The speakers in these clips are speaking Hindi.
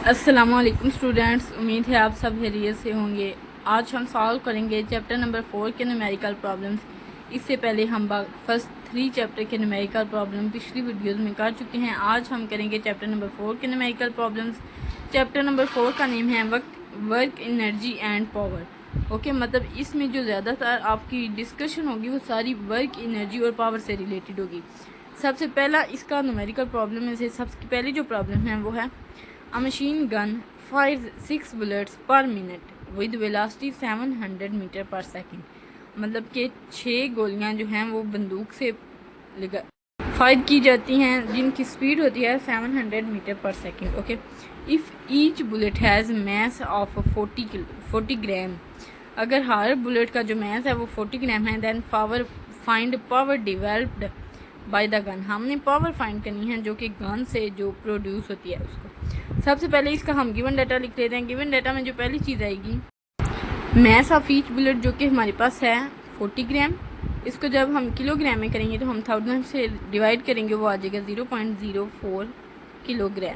अस्सलामुअलैकुम स्टूडेंट्स, उम्मीद है आप सब खैरियत से होंगे। आज हम सॉल्व करेंगे चैप्टर नंबर 4 के न्यूमेरिकल प्रॉब्लम्स। इससे पहले हम फर्स्ट 3 चैप्टर के न्यूमेरिकल प्रॉब्लम पिछली वीडियोस में कर चुके हैं। आज हम करेंगे चैप्टर नंबर 4 के न्यूमेरिकल प्रॉब्लम्स। चैप्टर नंबर 4 का नेम है work, energy and power. Okay, मतलब इसमें जो ज़्यादातर आपकी डिस्कशन होगी वो सारी वर्क, एनर्जी और पावर से रिलेटेड होगी। सबसे पहला इसका न्यूमेरिकल प्रॉब्लम में से सबसे पहली जो प्रॉब्लम है वो है A machine gun fires 6 bullets per minute with velocity 700 metre per second. मतलब कि 6 गोलियां जो हैं वो बंदूक से फायर की जाती हैं जिनकी स्पीड होती है 700 metre per second. Okay, if each bullet has mass of 40 ग्राम, अगर हर बुलेट का जो मैस है वो 40 ग्राम है, then find power developed by the gun. हमने पावर फाइंड करनी है जो कि गन से जो प्रोड्यूस होती है उसको। सबसे पहले इसका हम गिवन डाटा लिख लेते हैं। गिवन डाटा में जो पहली चीज़ आएगी मैस ऑफ ईच बुलेट, जो कि हमारे पास है 40 ग्राम। इसको जब हम किलोग्राम में करेंगे तो हम 1000 से डिवाइड करेंगे, वो आ जाएगा 0.04 किलोग्राम।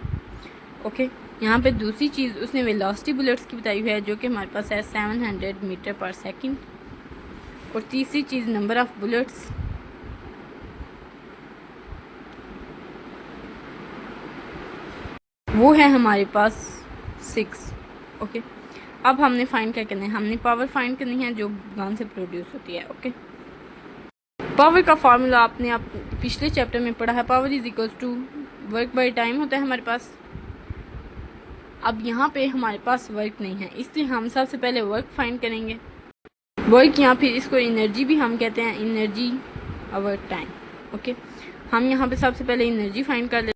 ओके, यहाँ पे दूसरी चीज़ उसने वेलोसिटी बुलेट्स की बताई हुई है जो कि हमारे पास है 700 मीटर पर सेकेंड। और तीसरी चीज़ नंबर ऑफ बुलेट्स, वो है हमारे पास 6। ओके, अब हमने फाइंड क्या करना है, हमने पावर फाइंड करनी है जो गन से प्रोड्यूस होती है। ओके, पावर का फार्मूला आपने पिछले चैप्टर में पढ़ा है। Power is equal to work by time होता है हमारे पास। अब यहाँ पे हमारे पास वर्क नहीं है, इसलिए हम सबसे पहले वर्क फाइंड करेंगे। वर्क या फिर इसको एनर्जी भी हम कहते हैं, एनर्जी अवर टाइम। ओके, हम यहाँ पे सबसे पहले एनर्जी फाइंड कर लेते हैं।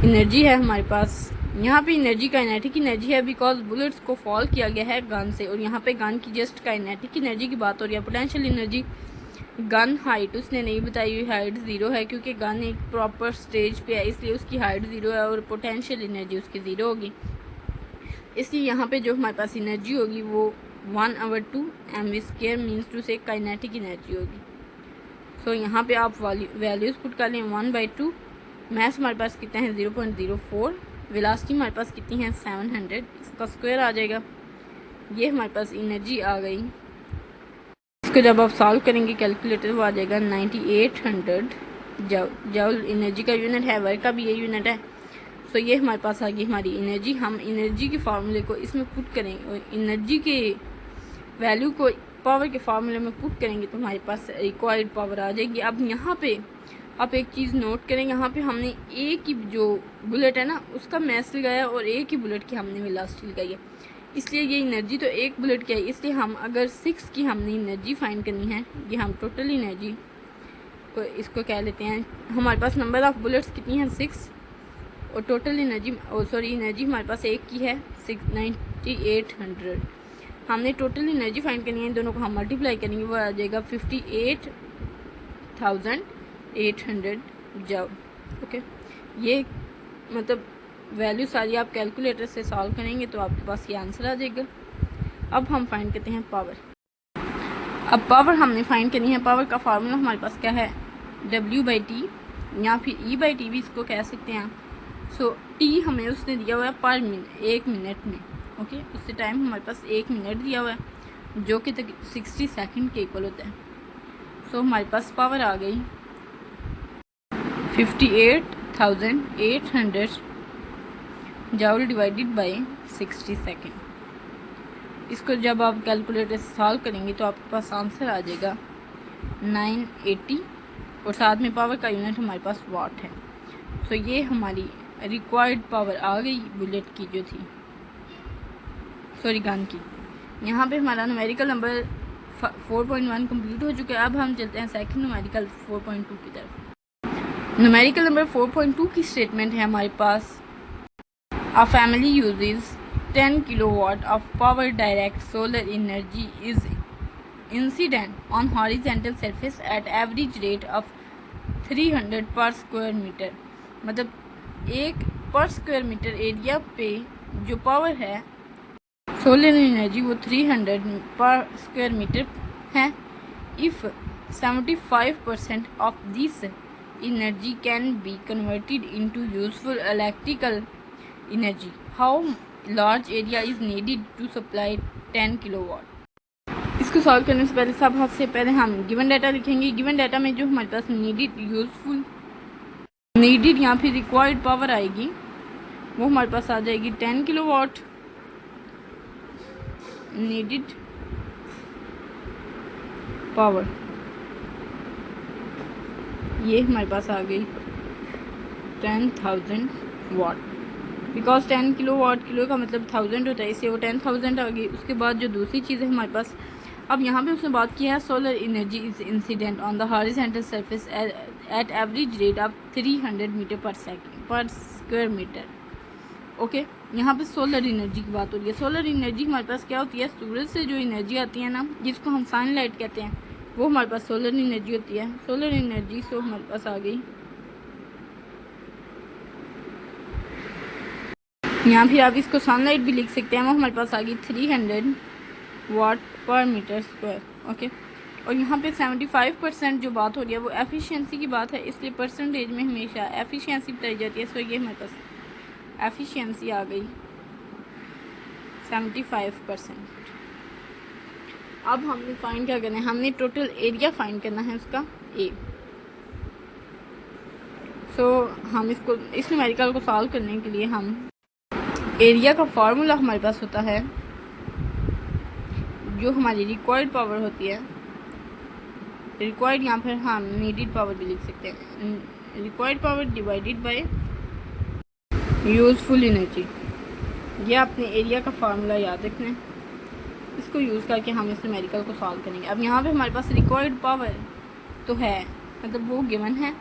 एनर्जी है हमारे पास, यहाँ पे एनर्जी काइनेटिक एनर्जी है बिकॉज बुलेट्स को फॉल किया गया है गन से, और यहाँ पे गन की जस्ट काइनेटिक एनर्जी की बात हो रही है। पोटेंशियल एनर्जी, गन हाइट उसने नहीं बताई हुई, हाइट 0 है क्योंकि गन एक प्रॉपर स्टेज पे है, इसलिए उसकी हाइट 0 है और पोटेंशियल एनर्जी उसकी 0 होगी। इसलिए यहाँ पे जो हमारे पास एनर्जी होगी वो 1/2 mv² मीन्स टू से काइनेटिक एनर्जी होगी। सो यहाँ पे आप वैल्यूज़ पुट कर लें 1/2। मैथ हमारे पास कितना है 0.04, वेलोसिटी हमारे पास कितनी है 700, इसका स्क्वायर आ जाएगा। ये हमारे पास एनर्जी आ गई। इसको जब आप सॉल्व करेंगे कैलकुलेटर वो आ जाएगा 9800 जूल। एनर्जी का यूनिट है, वर्क का भी ये यूनिट है। सो ये हमारे पास आ गई हमारी एनर्जी। हम एनर्जी के फार्मूले को इसमें पुट करेंगे और एनर्जी के वैल्यू को पावर के फार्मूले में पुट करेंगे तो हमारे पास रिक्वायर्ड पावर आ जाएगी। अब यहाँ पे आप एक चीज़ नोट करें, यहाँ पे हमने एक ही जो बुलेट है ना उसका मैस लगाया और एक ही बुलेट की हमने वेलोसिटी लगाई है, इसलिए ये एनर्जी तो एक बुलेट की है। इसलिए हम अगर 6 की हमने एनर्जी फाइंड करनी है, ये हम टोटल एनर्जी को इसको कह लेते हैं। हमारे पास नंबर ऑफ बुलेट्स कितनी हैं 6, और टोटल एनर्जी एनर्जी हमारे पास एक की है 9800। हमने टोटल एनर्जी फाइंड करनी है, दोनों को हम मल्टीप्लाई करेंगे, वो आ जाएगा 58,800 जूल। ओके, ये मतलब वैल्यू सारी आप कैलकुलेटर से सॉल्व करेंगे तो आपके पास ये आंसर आ जाएगा। अब हम फाइंड करते हैं पावर। अब पावर हमने फाइंड करनी है। पावर का फार्मूला हमारे पास क्या है, W/T या फिर E/T भी इसको कह सकते हैं। सो T हमें उसने दिया हुआ है पर मिनट, 1 मिनट में। ओके, उससे टाइम हमारे पास 1 मिनट दिया हुआ है जो कि 60 सेकंड के इक्वल होता है। सो हमारे पास पावर आ गई 58,800 जूल डिवाइडेड बाय 60 सेकंड। इसको जब आप कैलकुलेटर से सॉल्व करेंगे तो आपके पास आंसर आ जाएगा 980, और साथ में पावर का यूनिट हमारे पास वाट है। सो ये हमारी रिक्वायर्ड पावर आ गई बुलेट की जो थी, सॉरी गन की। यहाँ पे हमारा न्यूमेरिकल नंबर 4.1 कंप्लीट हो चुका है। अब हम चलते हैं सेकंड न्यूमेरिकल 4.2 की तरफ। न्यूमेरिकल नंबर 4.2 की स्टेटमेंट है हमारे पास, a family uses 10 kilowatt of power direct solar energy is incident on horizontal surface at average rate of 300 per square metre. मतलब एक पर स्क्वायर मीटर एरिया पे जो पावर है सोलर एनर्जी वो 300 पर स्क्वायर मीटर है। If 75% of this energy can be converted into useful electrical energy. How large area is needed to supply 10 kilowatt? इसको सॉल्व करने से पहले सबसे पहले हम गिवन डाटा लिखेंगे। गिवन डाटा में जो हमारे पास नीडेड, यूजफुल, नीडेड या फिर रिक्वायर्ड पावर आएगी वो हमारे पास आ जाएगी 10 किलोवाट। नीडेड पावर ये हमारे पास आ गई 10,000 वाट, बिकॉज 10 किलोवाट, किलो का मतलब 1000 होता है, इससे वो 10,000 आ गई। उसके बाद जो दूसरी चीज़ है हमारे पास, अब यहाँ पे उसने बात की है solar energy is incident on the horizontal surface at average rate of 300 metre per second per square metre. Okay, यहाँ पे सोलर एनर्जी की बात हो रही है। सोलर एनर्जी हमारे पास क्या होती है, सूरज से जो एनर्जी आती है ना, जिसको हम सनलाइट कहते हैं, वो हमारे पास सोलर एनर्जी होती है। सोलर एनर्जी सो हमारे पास आ गई, यहाँ फिर आप इसको सनलाइट भी लिख सकते हैं, वो हमारे पास आ गई 300 वाट पर मीटर स्क्वायर। ओके, और यहाँ पे 75% जो बात हो रही है वो एफिशिएंसी की बात है, इसलिए परसेंटेज में हमेशा एफिशिएंसी बताई जाती है। सो ये हमारे पास एफिशिएंसी आ गई 75%। अब हमने फाइंड क्या करना है, हमने टोटल एरिया फाइंड करना है उसका ए। सो हम इसको, इस न्यूमेरिकल को सॉल्व करने के लिए हम एरिया का फार्मूला हमारे पास होता है, जो हमारी रिक्वायर्ड पावर होती है, रिक्वायर्ड यहाँ पर हम नीडेड पावर भी लिख सकते हैं, required power divided by useful energy. ये अपने एरिया का फार्मूला याद रखना है, इसको यूज़ करके हम इस न्यूमेरिकल को सॉल्व करेंगे। अब यहाँ पे हमारे पास रिक्वायर्ड पावर तो है, मतलब वो गिवन है,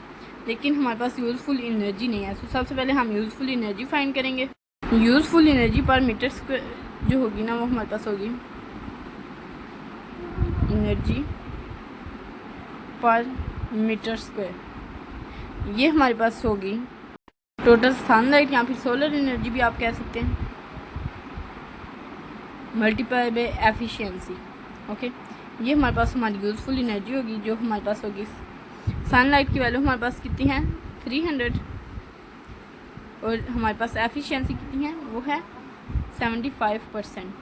लेकिन हमारे पास यूजफुल एनर्जी नहीं है। तो सबसे पहले हम यूजफुल एनर्जी फाइंड करेंगे। यूजफुल एनर्जी पर मीटर स्क्वायर जो होगी ना, वो हमारे पास होगी एनर्जी पर मीटर स्क्वायर। ये हमारे पास होगी टोटल सनलाइट या फिर सोलर एनर्जी भी आप कह सकते हैं, मल्टीप्लाई बाय एफिशिएंसी। ओके, ये हमारे पास हमारी यूजफुल एनर्जी होगी, जो हमारे पास होगी सनलाइट की वैल्यू हमारे पास कितनी है 300, और हमारे पास एफिशिएंसी कितनी है, वो है 75%।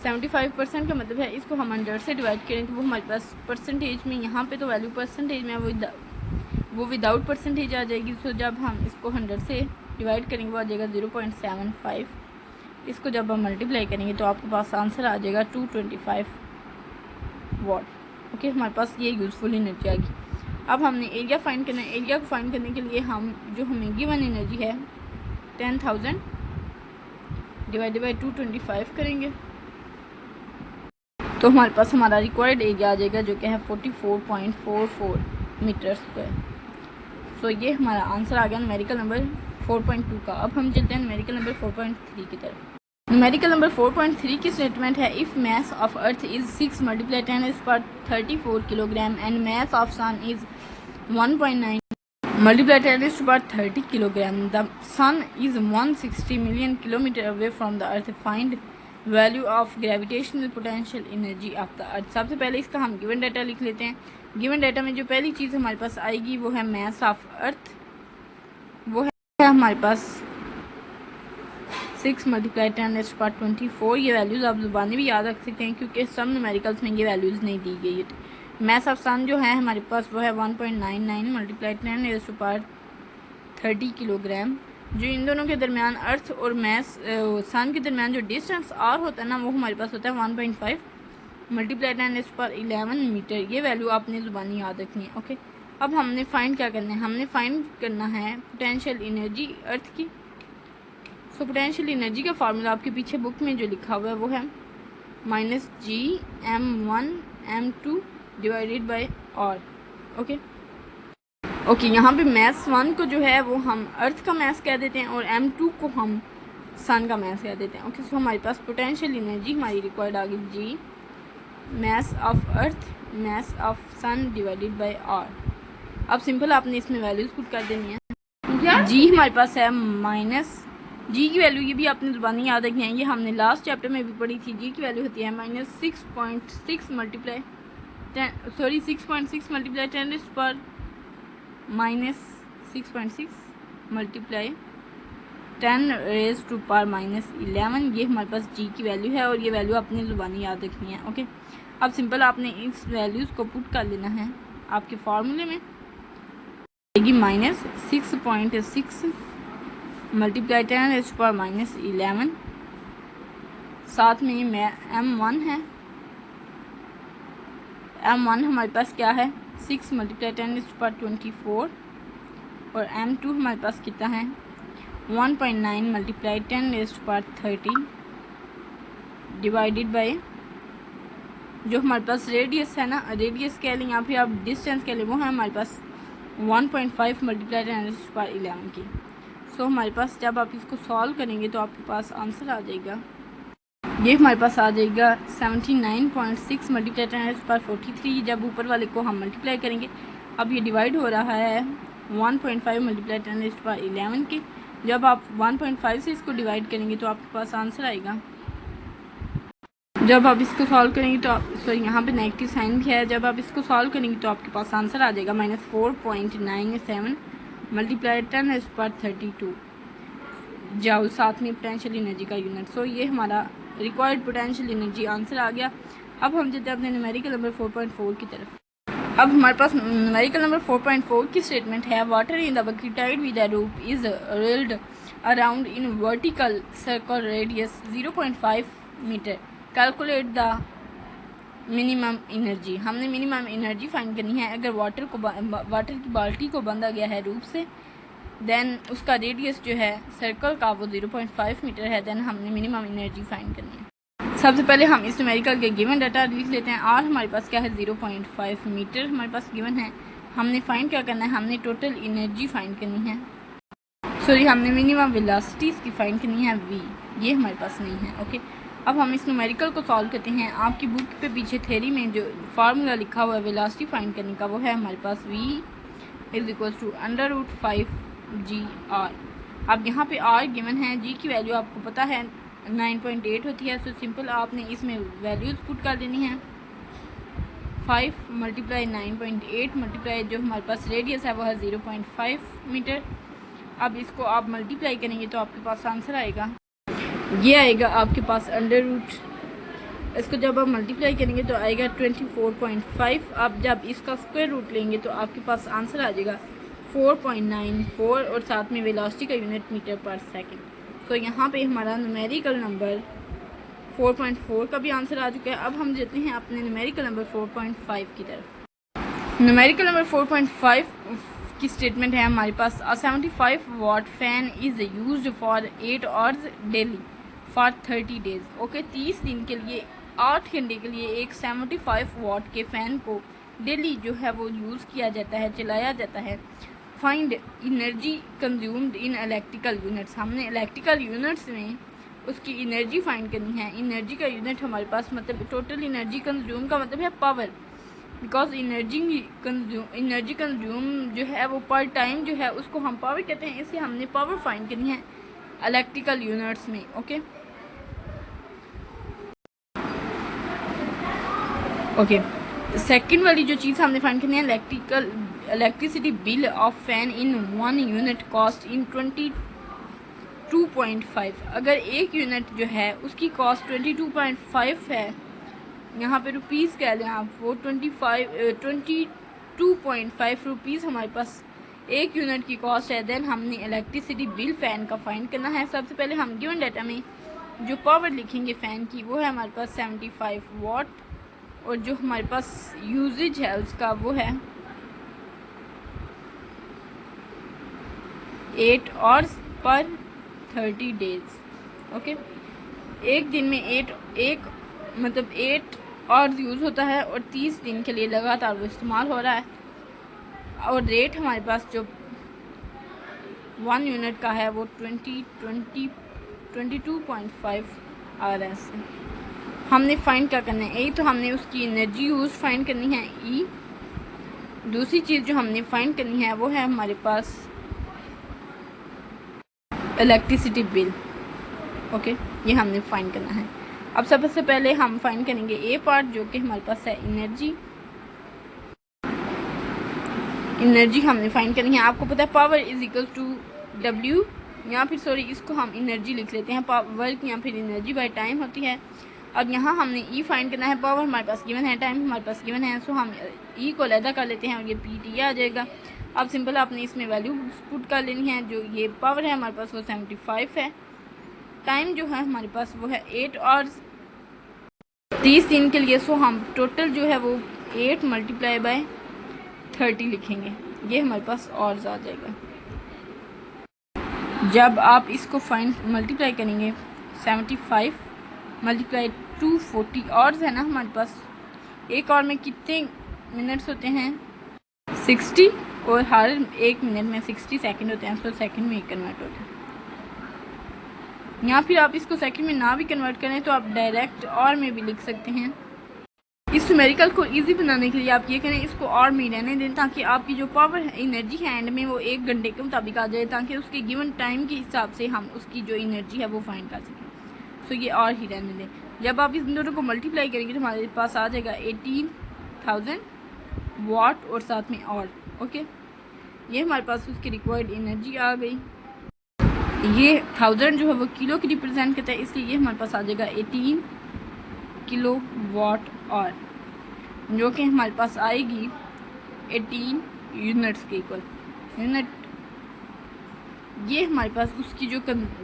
75% का मतलब है, इसको हम 100 से डिवाइड करें तो वो हमारे पास परसेंटेज में, यहाँ पे तो वैल्यू परसेंटेज में वो विदाउट परसेंटेज आ जाएगी। सो जब हम इसको 100 से डिवाइड करेंगे वो आ जाएगा 0.75। इसको जब हम मल्टीप्लाई करेंगे तो आपके पास आंसर आ जाएगा 225 वाट। ओके, हमारे पास ये यूज़फुल एनर्जी आ गई। अब हमने एरिया फाइंड करना है। एरिया को फाइंड करने के लिए हम जो हमें गिवन एनर्जी है 10,000 डिवाइडेड बाई 225 करेंगे, तो हमारे पास हमारा रिक्वायर्ड एरिया आ जाएगा, जो कि है 44.44 मीटर स्क्वायर। सो ये हमारा आंसर आ गया न्यूमेरिकल नंबर 4.2 का। अब हम चलते हैं न्यूमेरिकल नंबर 4.3 की तरफ। न्यूमेरिकल नंबर 4.3 की स्टेटमेंट है, if mass of earth is 6 multiply 10 पर 34 kilogram and mass of sun is 1.9 multiply 10 पर 30 kilogram, the sun is 160 million kilometre away from the earth, find value of gravitational potential energy of the earth. सबसे पहले इसका हम गिवन डाटा लिख लेते हैं। गिवन डाटा में जो पहली चीज़ हमारे पास आएगी वो है मास ऑफ अर्थ, वो है हमारे पास 6 मल्टीप्लाई 10 पर 24। ये वैल्यूज़ आप ज़ुबानी भी याद रख सकते हैं, क्योंकि सब न्यूमेरिकल्स में ये वैल्यूज़ नहीं दी गई है। मास ऑफ सन जो है हमारे पास वो है 1.99 मल्टीप्लाई 10 पर 30 किलोग्राम। जो इन दोनों के दरमियान, अर्थ और मास सन के दरमियान जो डिस्टेंस आर होता है ना, वो हमारे पास होता है 1.5 मल्टीप्लाई 10 पर 11 मीटर। ये वैल्यू आपने ज़ुबानी याद रखनी है। ओके, अब हमने फाइंड क्या करना है, हमने फाइंड करना है पोटेंशियल एनर्जी अर्थ की। सो पोटेंशियल एनर्जी का फार्मूला आपके पीछे बुक में जो लिखा हुआ है वो है -Gm1m2 divided by are. Okay, यहाँ पे मास 1 को जो है वो हम अर्थ का मास कह देते हैं और m2 को हम सन का मास कह देते हैं। ओके, सो हमारे पास पोटेंशियल एनर्जी हमारी रिक्वायर्ड आ गई G mass of earth mass of sun divided by R. अब सिंपल आपने इसमें वैल्यूज पुट कर देनी है। जी हमारे पास है माइनस, जी की वैल्यू ये भी आपने ज़ुबानी याद रखनी है, ये हमने लास्ट चैप्टर में भी पढ़ी थी। जी की वैल्यू होती है -6.6 मल्टीप्लाई 6.6 मल्टीप्लाई 10 पर -6.6 मल्टीप्लाई 10⁻⁻11 ये हमारे पास जी की वैल्यू है और ये वैल्यू अपनी ज़ुबानी याद रखनी है। ओके, अब सिंपल आपने इस वैल्यूज़ को पुट कर लेना है आपके फार्मूले में। आएगी -6.6 मल्टीप्लाई 10⁻⁻11, साथ में m1 है। m1 हमारे पास क्या है 6 मल्टीप्लाई 10⁻24 और m2 हमारे पास कितना है 1.9 मल्टीप्लाई 10⁻13 डिवाइडेड बाय जो हमारे पास रेडियस है ना, रेडियस कह लें या फिर आप डिस्टेंस कह लें, वो है हमारे पास 1.5 मल्टीप्लाई 10⁻11 की। सो हमारे पास जब आप इसको सॉल्व करेंगे तो आपके पास आंसर आ जाएगा, ये हमारे पास आ जाएगा 79.6 मल्टीप्लाई 10⁻43। जब ऊपर वाले को हम मल्टीप्लाई करेंगे, अब ये डिवाइड हो रहा है 1.5 मल्टीप्लाई 10⁻11 के। जब आप 1.5 से इसको डिवाइड करेंगे तो आपके पास आंसर आएगा। जब आप इसको सॉल्व करेंगे तो सॉरी यहाँ पे नेगेटिव साइन भी है, जब आप इसको सॉल्व करेंगे तो आपके पास आंसर आ जाएगा -4.97 मल्टीप्लाई 10⁻32 जाओ, साथ में पोटेंशियल एनर्जी का यूनिट। सो ये हमारा रिक्वायर्ड पोटेंशियल एनर्जी आंसर आ गया। अब हम चलते हैं अपने न्यूमेरिकल नंबर 4.4 की तरफ। अब हमारे पास न्यूमेरिकल नंबर 4.4 की स्टेटमेंट है, water in the bucket tied with the rope is rolled around in vertical circle radius 0.5 meter, calculate the minimum energy. हमने मिनिमम एनर्जी फाइंड करनी है। अगर वाटर की बाल्टी को बांधा गया है रूप से, देन उसका रेडियस जो है सर्कल का वो 0.5 मीटर है, देन हमने मिनिमम एनर्जी फाइंड करनी है। सबसे पहले हम इस न्यूमेरिकल के गिवन डाटा लिख लेते हैं। आर हमारे पास क्या है 0.5 मीटर हमारे पास गिवन है। हमने फाइंड क्या करना है, हमने टोटल एनर्जी फाइंड करनी है, सॉरी हमने मिनिमम वेलोसिटीज़ की फाइंड करनी है वी, ये हमारे पास नहीं है। ओके, अब हम इस न्यूमेरिकल को सॉल्व करते हैं। आपकी बुक पे पीछे थ्योरी में जो फार्मूला लिखा हुआ है वेलोसिटी फाइंड करने का, वो है हमारे पास v = √5 GR। अब यहाँ पे r गिवन है, g की वैल्यू आपको पता है 9.8 होती है। सो सिंपल आपने इसमें वैल्यूज़ पुट कर देनी है। 5 मल्टीप्लाई 9.8 मल्टीप्लाई जो हमारे पास रेडियस है वो है 0.5 मीटर। अब इसको आप मल्टीप्लाई करेंगे तो आपके पास आंसर आएगा, ये आएगा आपके पास √, इसको जब आप मल्टीप्लाई करेंगे तो आएगा 24.5। अब जब इसका स्क्वायर रूट लेंगे तो आपके पास आंसर आ जाएगा 4.94 और साथ में वेलोसिटी का यूनिट मीटर पर सेकंड। तो यहाँ पे हमारा न्यूमेरिकल नंबर 4.4 का भी आंसर आ चुका है। अब हम जाते हैं अपने न्यूमेरिकल नंबर 4.5 की तरफ। न्यूमेरिकल नंबर 4.5 की स्टेटमेंट है हमारे पास, 75 watt fan is used for 8 hours daily for 30 days. Okay, 30 दिन के लिए 8 घंटे के लिए एक 75 वाट के फ़ैन को डेली जो है वो यूज़ किया जाता है, चलाया जाता है। Find energy consumed in electrical units. हमने इलेक्ट्रिकल यूनिट्स में उसकी एनर्जी फाइंड करनी है। एनर्जी का यूनिट हमारे पास मतलब टोटल एनर्जी कंज्यूम का मतलब है पावर, बिकॉज एनर्जी कंज्यूम जो है वो पर टाइम जो है उसको हम पावर कहते हैं, इसलिए हमने पावर फाइंड करनी है इलेक्ट्रिकल यूनिट्स में। ओके, सेकंड वाली जो चीज़ हमने फाइंड करनी है electricity bill of fan in 1 unit cost in 22.5। अगर एक यूनिट जो है उसकी कॉस्ट 22.5 है, यहाँ पे रुपीज़ कह लें आप, वो 22.5 रुपीज़ हमारे पास एक यूनिट की कॉस्ट है। देन हमने इलेक्ट्रिसिटी बिल फ़ैन का फाइंड करना है। सबसे पहले हम गिवन डाटा में जो पावर लिखेंगे फ़ैन की वो है हमारे पास 75 वाट, और जो हमारे पास यूजेज है उसका वो है 8 आवर्स पर 30 डेज। ओके, एक दिन में 8 आवर्स यूज़ होता है और 30 दिन के लिए लगातार वो इस्तेमाल हो रहा है। और रेट हमारे पास जो 1 यूनिट का है वो 22.5 RS है। हमने फाइंड क्या करना है, तो हमने उसकी एनर्जी यूज़ फाइंड करनी है E। दूसरी चीज़ जो हमने फाइंड करनी है वो है हमारे पास इलेक्ट्रिसिटी बिल। ओके, ये हमने फाइंड करना है। अब सबसे पहले हम फाइंड करेंगे ए पार्ट, जो कि हमारे पास है एनर्जी हमने फाइंड करनी है। आपको पता है power is equal to W या फिर सॉरी इसको हम एनर्जी लिख लेते हैं, वर्क या फिर एनर्जी बाय टाइम होती है। अब यहाँ हमने ई फाइंड करना है, पावर हमारे पास गिवन है, टाइम हमारे पास गिवन है, सो हम ई को अलहदा कर लेते हैं और ये पी टी आ जाएगा। अब सिंपल आपने इसमें वैल्यू पुट कर लेनी है। जो ये पावर है हमारे पास वो 75 है, टाइम जो है हमारे पास वो है 8 आवर्स 30 दिन के लिए। सो हम टोटल जो है वो 8 मल्टीप्लाई बाय 30 लिखेंगे, ये हमारे पास आवर्स आ जाएगा। जब आप इसको मल्टीप्लाई करेंगे 75 मल्टीप्लाई 240 आवर्स है ना हमारे पास। एक आवर में कितने मिनट्स होते हैं 60, और हर एक मिनट में 60 सेकंड होते हैं, तो सेकंड में कन्वर्ट होते हैं। या फिर आप इसको सेकंड में ना भी कन्वर्ट करें तो आप डायरेक्ट और में भी लिख सकते हैं। इस न्यूमेरिकल को इजी बनाने के लिए आप ये करें, इसको और में रहने दें ताकि आपकी जो पावर है एनर्जी है एंड में वो 1 घंटे के मुताबिक आ जाए, ताकि उसके गिवन टाइम के हिसाब से हम उसकी जो एनर्जी है वो फाइंड कर सकें। सो ये और ही रहने दें। जब आप इस दोनों को मल्टीप्लाई करेंगे तो हमारे पास आ जाएगा 18,000 वाट और साथ में और ओके। ये हमारे पास उसकी रिक्वायर्ड एनर्जी आ गई। ये 1000 जो है वो किलो की रिप्रेजेंट करता है, इसलिए ये हमारे पास आ जाएगा 18 किलो वाट और, जो कि हमारे पास आएगी 18 यूनिट्स के इक्वल। यूनिट ये हमारे पास उसकी जो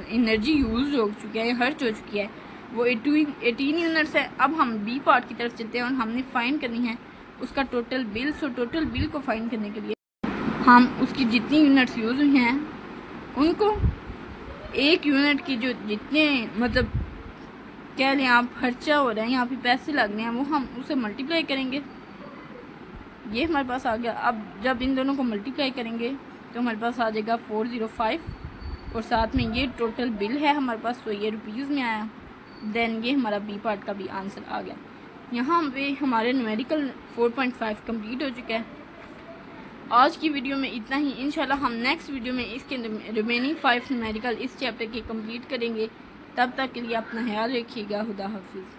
एनर्जी यूज हो चुकी है, खर्च हो चुकी है, वो 18 यूनिट्स है। अब हम बी पार्ट की तरफ चलते हैं और हमने फाइंड करनी है उसका total bill. So total bill को फाइंड करने के लिए हम उसकी जितनी यूनिट्स यूज़ हुई हैं उनको एक यूनिट की जो जितने मतलब कह लें आप खर्चा हो रहा है यहाँ पे पैसे लग रहे हैं वो हम उसे मल्टीप्लाई करेंगे। ये हमारे पास आ गया। अब जब इन दोनों को मल्टीप्लाई करेंगे तो हमारे पास आ जाएगा 405 और साथ में ये टोटल बिल है हमारे पास, तो ये रुपीज़ में आया। देन ये हमारा बी पार्ट का भी आंसर आ गया। यहाँ पे हमारे न्यूमेरिकल 4.5 कंप्लीट हो चुका है। आज की वीडियो में इतना ही। इंशाल्लाह हम नेक्स्ट वीडियो में इसके रिमेनिंग 5 न्यूमेरिकल इस चैप्टर के कंप्लीट करेंगे। तब तक के लिए अपना ख्याल रखिएगा। खुदा हाफिज़।